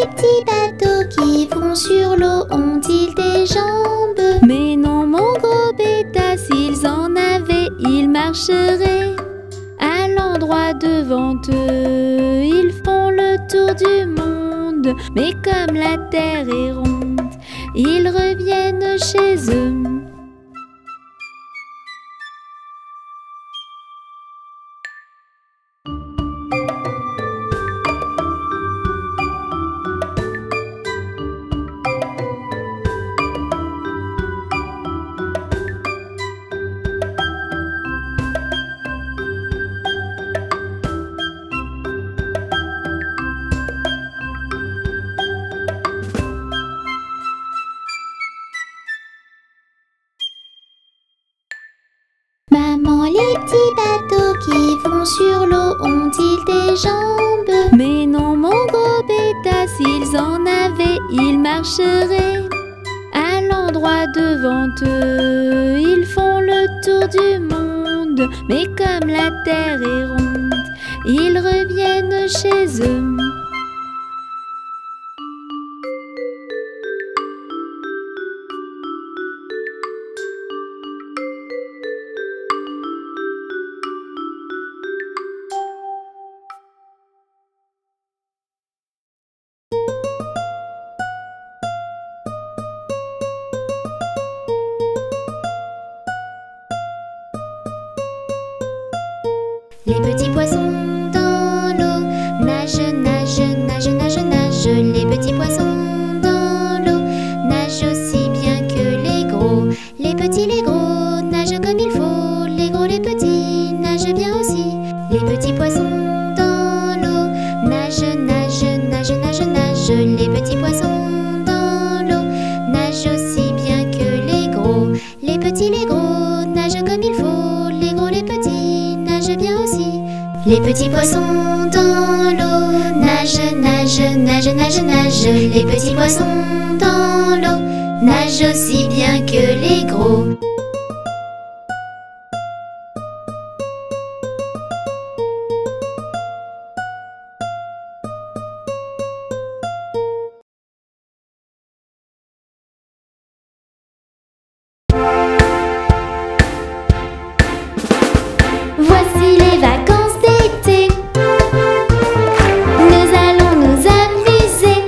les petits bateaux qui vont sur l'eau ont-ils des jambes? Mais non, mon gros bêta, s'ils en avaient, ils marcheraient. À l'endroit devant eux, ils font le tour du monde. Mais comme la terre est ronde, ils reviennent chez eux. Maman, les petits bateaux qui vont sur l'eau ont-ils des jambes? Mais non, mon gros bêta, s'ils en avaient, ils marcheraient. À l'endroit devant eux, ils font le tour du monde. Mais comme la terre est ronde, ils reviennent chez eux. Les petits poissons dans l'eau nagent, nagent, nagent, nagent, nagent. Les petits poissons dans l'eau nagent aussi bien que les gros. Les petits, les gros nagent comme il faut. Les gros, les petits nagent bien aussi. Les petits poissons dans l'eau nagent, nagent, nagent, nagent, nagent. Les petits poissons dans l'eau nagent aussi bien que les gros. Les petits, les gros nagent comme il faut. Les gros, les petits nagent bien aussi. Les petits poissons dans l'eau nagent, nagent, nagent, nagent, nagent. Les petits poissons dans l'eau nagent aussi bien que les gros. Voici les vacances d'été. Nous allons nous amuser.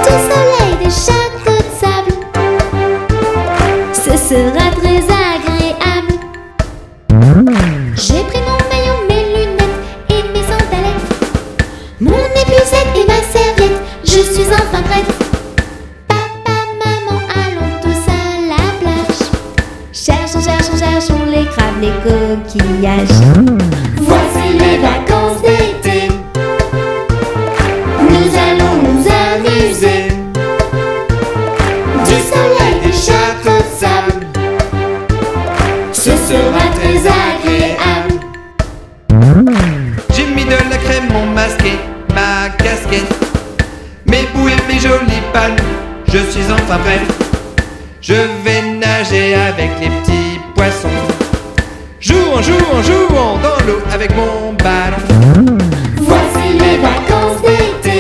Du soleil, des châteaux de sable. Ce sera très agréable. J'ai pris mon maillot, mes lunettes et mes sandalettes. Mon épuisette et ma serviette. Je suis enfin prête. Papa, maman, allons tous à la plage. Cherchons, cherchons, cherchons les crabes, les coquillages. Voici les vacances d'été. Nous allons nous amuser. Du soleil, des châteaux de sable. Ce sera très agréable. J'ai mis de la crème, mon masqué, ma casquette, mes bouées, mes jolies palmes. Je suis enfin prêt. Je vais nager avec les petits poissons. Jouons, jouons, jouons dans l'eau avec mon ballon. Voici les vacances d'été.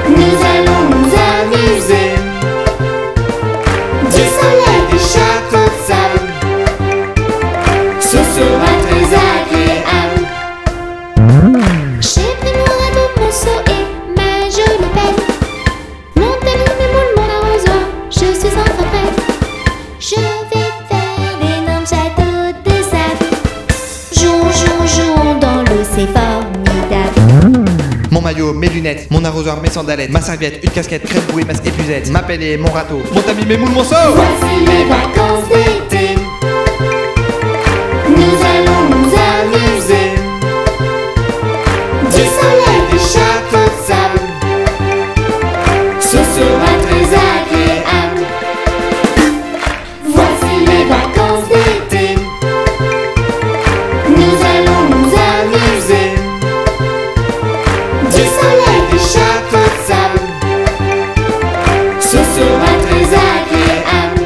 Nous allons nous amuser. Du soleil, des châteaux de sable. Ce sera très agréable. J'ai pris mon radeau, mon seau et ma jolie pelle. Mon talon, mes moules, mon arrosoir. Je suis enfin prête. Je vais faire d'énormes châteaux de sable. Jouons, jouons, jouons dans l'eau, c'est formidable. Mon maillot, mes lunettes, mon arrosoir, mes sandalettes, ma serviette, une casquette, crème bouée, masque épuisette, ma pelle et mon râteau, mon tamis, mes moules, mon seau. Voici les vacances d'été. Nous allons nous amuser. Du soleil, des châteaux de sable. Ce sera très agréable. Voici les vacances d'été. Nous allons nous amuser. Du soleil, des châteaux de sable. Ce sera très agréable.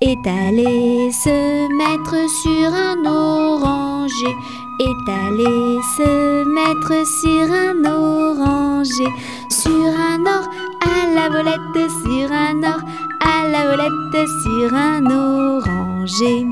Étaler, se mettre sur un oranger. Étaler, se mettre sur un oranger. Sur un or, à la volette, sur un or, à la volette, sur un oranger.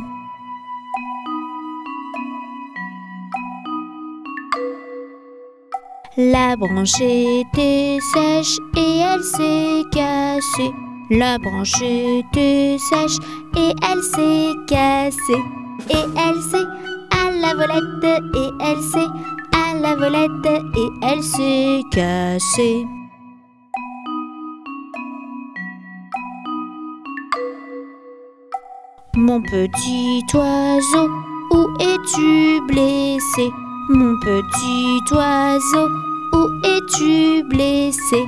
La branche était sèche et elle s'est cassée. La branche était sèche et elle s'est cassée. Et elle s'est à la volette, et elle s'est à la volette, et elle s'est cassée. Mon petit oiseau, où es-tu blessé? Mon petit oiseau, où es-tu blessé?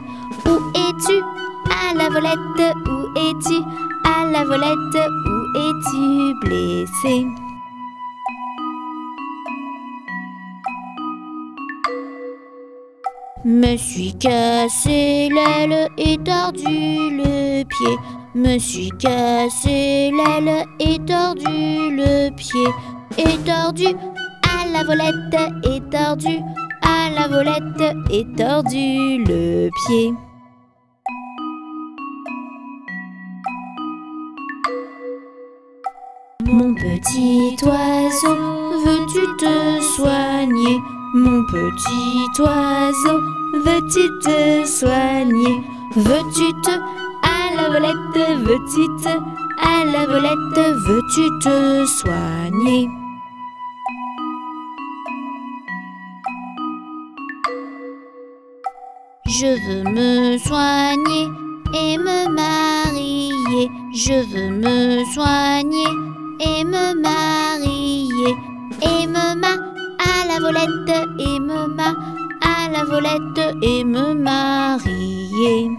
Où es-tu? À la volette, où es-tu? À la volette, où es-tu blessé? Me suis cassé l'aile et tordu le pied. Me suis cassé l'aile et tordu le pied. Et tordu à la volette, et tordu à la volette, et tordu le pied. Mon petit oiseau, veux-tu te soigner? Mon petit oiseau, veux-tu te soigner? Veux-tu te à la volette, veux-tu te à la volette, veux-tu te soigner? Je veux me soigner et me marier. Je veux me soigner et me marier. Et me à la volette, et me à la volette, et me marier.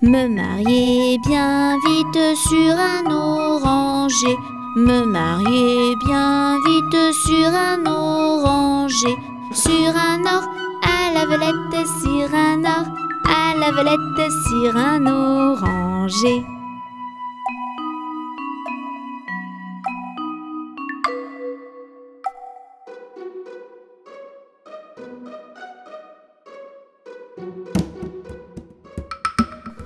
Me marier bien vite sur un oranger. Me marier bien vite sur un oranger. Sur un or à la volette, sur un or à la volette, sur un oranger.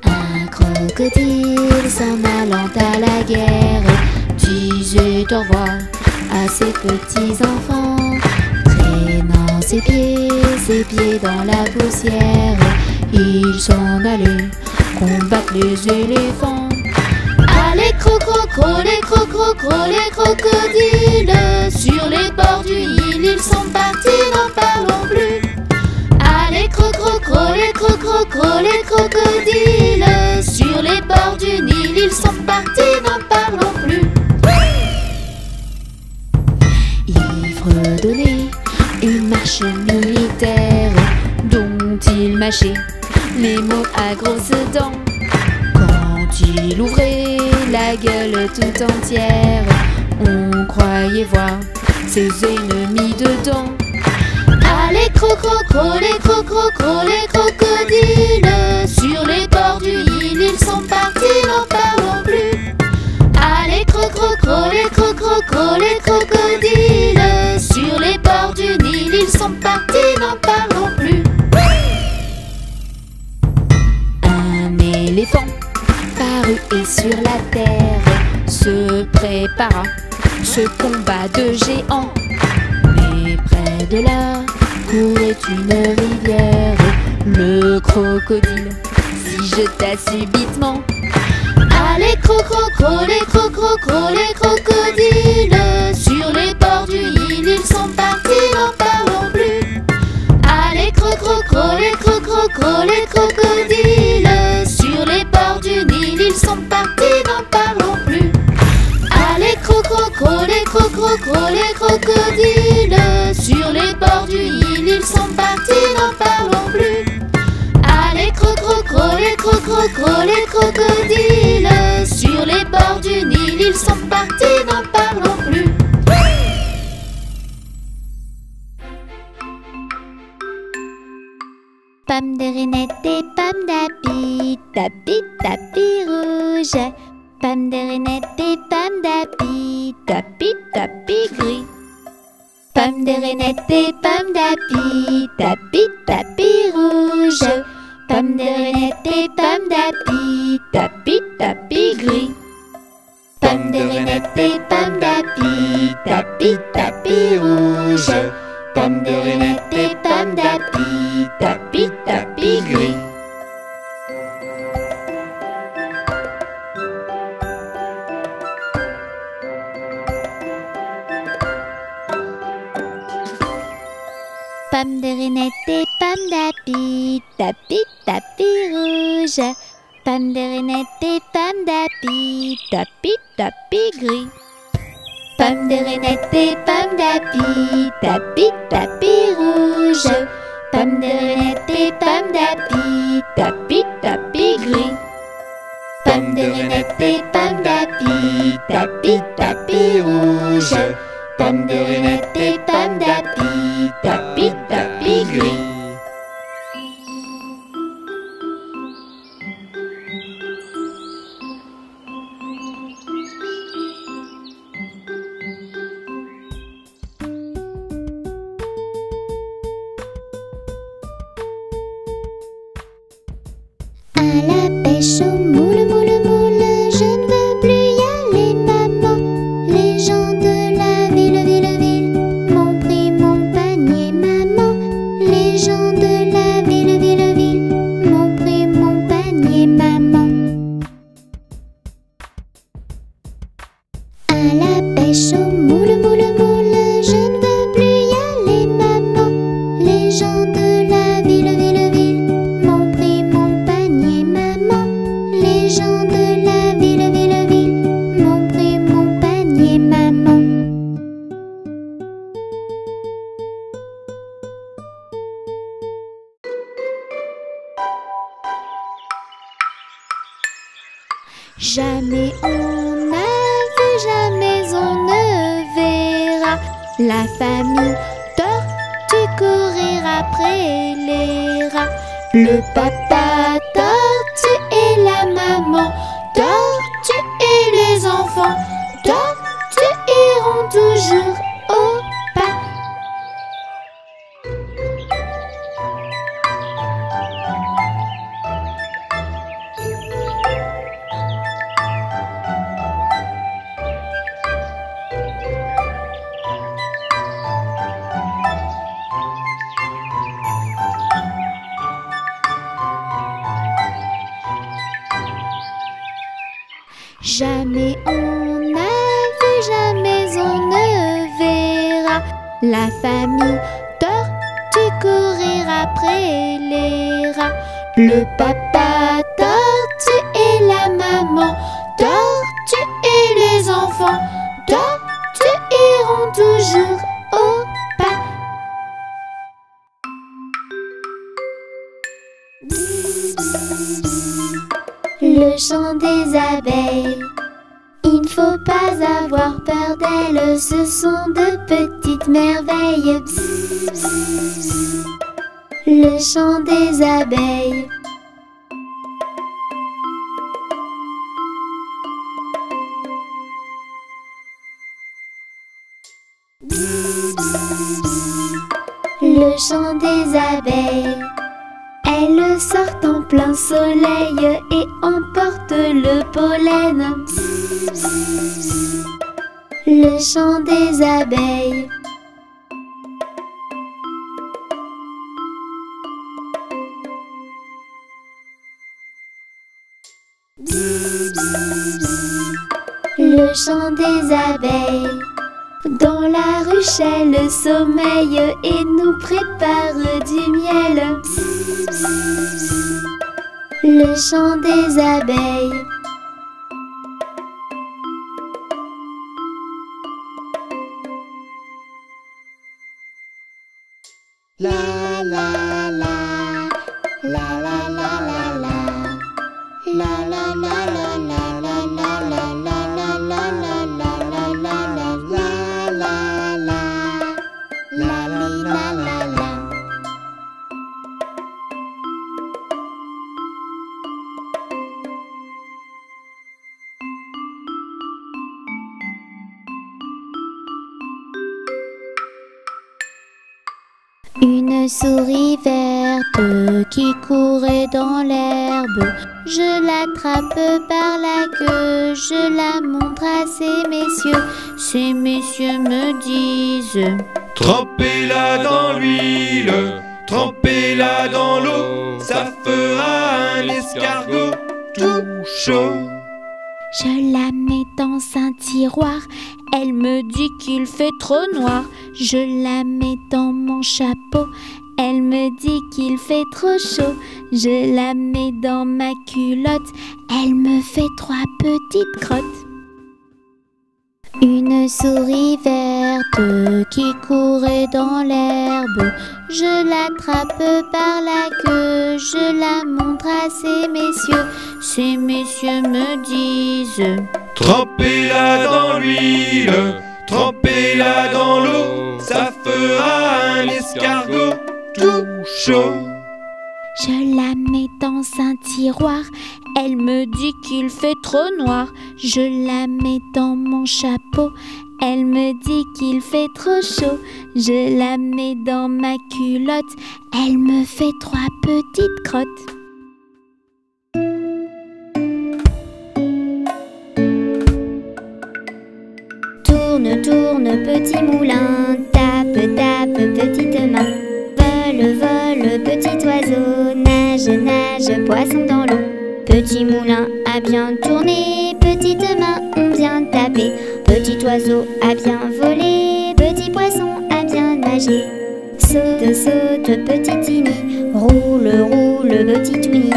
Un crocodile s'en allant à la guerre disait au revoir à ses petits enfants, traînant ses pieds dans la poussière. Ils s'en allaient combattre les éléphants. Allez crocro, les crocodiles, sur les bords du Nil, ils sont partis, n'en parlons plus. Allez crocro, les crocodiles, sur les bords du Nil, ils sont partis, n'en parlons plus. Il fredonnait une marche militaire dont il mâchait les mots à grosses dents. Quand il ouvrait la gueule tout entière, on croyait voir ses ennemis dedans. Allez crocro, les crocodiles, sur les bords du Nil, ils sont partis, n'en parlons plus. Allez crocro, les crocodiles, sur les bords du Nil, ils sont partis, n'en parlons plus. Un éléphant parut et sur la terre se prépara ce combat de géants. Mais près de là courait une rivière. Le crocodile s'y jeta subitement. Allez crocro, les crocodiles, sur les bords du Nil, ils sont partis, n'en parlons plus. Allez crocro, les crocodiles, sur les bords du Nil, ils sont partis, n'en parlons plus. Allez crocro, les crocodiles, sur les bords du Nil, ils sont partis, n'en parlons plus. Allez crocro, les crocodiles, sur les bords du Nil, ils sont partis, n'en parlons plus. Pomme de reinette et pomme d'api, tapi tapi rouge. Pomme de reinette et pomme d'api, tapi tapi gris. Pomme de reinette et pomme d'api, tapi tapi rouge. Pomme de reinette et pomme d'api, tapi tapi gris. Pomme de reinette et pomme d'api, tapis, tapis rouge. Pomme de Renette et pomme d'api, tapis, tapis gris. Pomme de Renette et pomme d'api, tapis, tapis rouge. Pomme de Renette et pomme d'api, tapis, tapis gris. Pomme de Renette et pomme d'api, tapis, tapis rouge. Pomme de Renette et pomme d'api, tapis, tapis gris. Pomme de Renette et pomme d'api, tapis, tapis rouge. Pomme de Renette et pomme d'api, tapis, tapis gris. À la pêche au moule, moule, moule, je ne veux plus y aller, maman. Les gens de la ville, ville, ville m'ont pris mon panier, maman. Les gens de la ville, ville, ville m'ont pris mon panier, maman. À la pêche au moule, moule, moule, je ne veux plus y aller, maman. Les gens de la ville, ville, ville m'ont pris mon panier, maman. Les gens de la ville, ville, ville m'ont pris mon panier, maman. Jamais on n'a vu, jamais on ne verra la famille tortue courir après les rats. Le papa tortue et la maman tortue et les enfants tortues iront toujours au pas. Jamais on n'a vu, jamais on ne verra la famille tortue courir après les rats. Le papa tortue et la maman tortue et les enfants tortues iront toujours au pas. Le chant des abeilles. Il ne faut pas avoir peur d'elles, ce sont de petites merveilles. Bzz, bzz. Le chant des abeilles. Bzz, bzz, bzz. Le chant des abeilles. Elles sortent en plein soleil et emportent le pollen. Bzz, bzz, bzz. Le chant des abeilles. Bzz, bzz, bzz. Le chant des abeilles. Dans la ruche, elles sommeillent et nous préparent du miel. Bzz, bzz, bzz. Le chant des abeilles. La la la, la la la la la, la la la la la la la la la la la la la la la la la la la. Une souris verte qui courait dans l'herbe. Je l'attrape par la queue, je la montre à ces messieurs. Ces messieurs me disent: trempez-la dans l'huile, trempez-la dans l'eau, ça fera un escargot tout chaud. Je la mets dans un tiroir, elle me dit qu'il fait trop noir. Je la mets dans mon chapeau, elle me dit qu'il fait trop chaud. Je la mets dans ma culotte, elle me fait 3 petites crottes. Une souris verte qui courait dans l'herbe, je l'attrape par la queue, je la montre à ces messieurs. Ces messieurs me disent: trempez-la dans l'huile, trempez-la dans l'eau, ça fera un escargot tout chaud. Je la mets dans un tiroir, elle me dit qu'il fait trop noir. Je la mets dans mon chapeau, elle me dit qu'il fait trop chaud. Je la mets dans ma culotte, elle me fait 3 petites crottes. Tourne, tourne, petit moulin, tape, tape, petite main. Vole, vole, petit oiseau, nage, nage, poisson dans l'eau. Petit moulin a bien tourné, petite main ont bien tapé. Petit oiseau a bien volé, petit poisson a bien nagé. Saute, saute, petit Tini, roule, roule, petit Touni.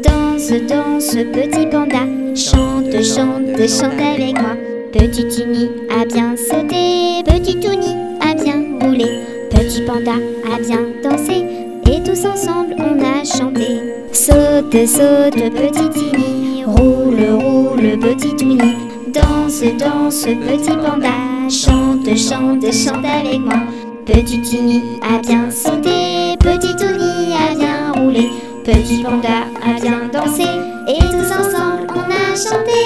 Danse, danse, petit panda, chante, chante, chante avec moi. Petit Tini a bien sauté, petit Touni a bien roulé. Petit panda a bien dansé, et tous ensemble on a chanté. Saute, saute, petit Tini, roule, roule, petit Touni. Danse, danse, petit panda, chante, chante, chante avec moi. Petit Tini a bien sauté, petit Touni a bien roulé. Petit panda a bien dansé, et tous ensemble on a chanté.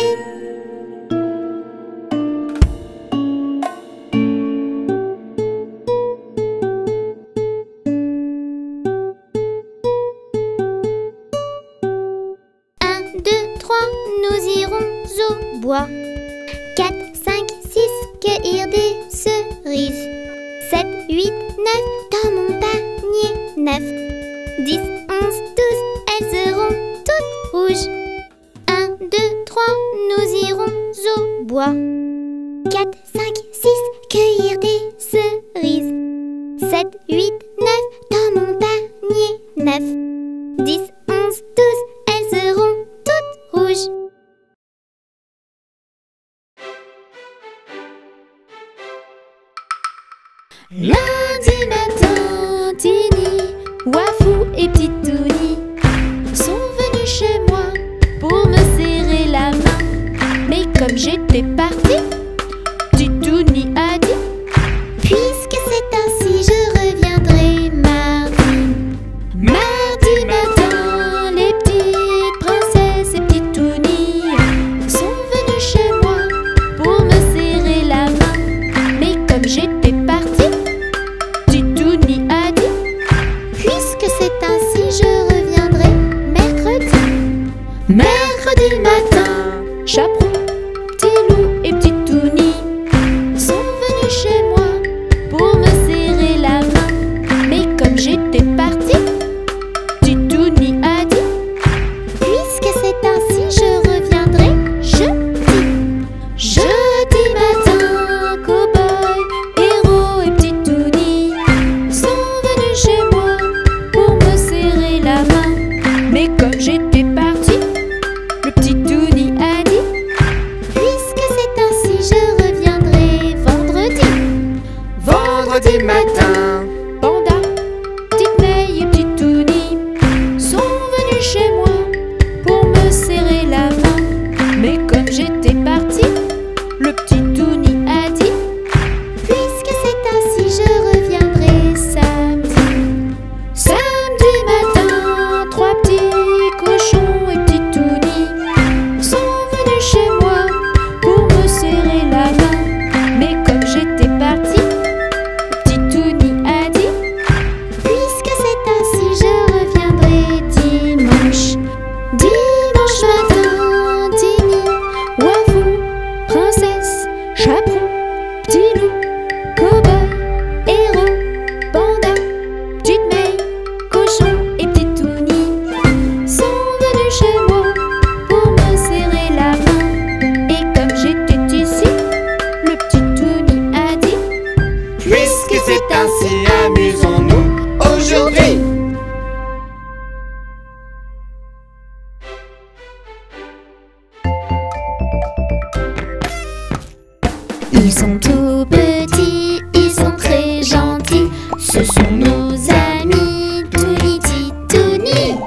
Nous irons au bois. 4, 5, 6, cueillir des cerises. 7, 8, 9, dans mon panier 9. 10, 11, 12, elles seront toutes rouges. 1, 2, 3, nous irons au bois. 4, 5, 6, cueillir des cerises. 7, 8, 9, dans mon panier 9. 10, 11, 12, elles seront toutes rouges. Lundi matin, Tini, Wafou et Petit Touni sont venus chez moi pour me serrer la main. Mais comme j'étais partie, Petit Touni a dit: puisque c'est ainsi, je reviendrai mardi. Mardi matin, les petites princesses et Petit Touni sont venus chez moi pour me serrer la main. Mais comme j'étais partie, mercredi matin, Chaperon, Petit Loup et Petit Touni sont venus chez moi pour me serrer la main. Mais comme j'étais partie, Petit Touni a dit: puisque c'est ainsi, je reviendrai jeudi. Jeudi matin, Cow-Boy, Héros et Petit Touni sont venus chez moi pour me serrer la main. Mais comme j'étais partie, le Petit Touni a dit: Ils sont tout petits, ils sont très gentils. Ce sont nos amis Touni Titouni.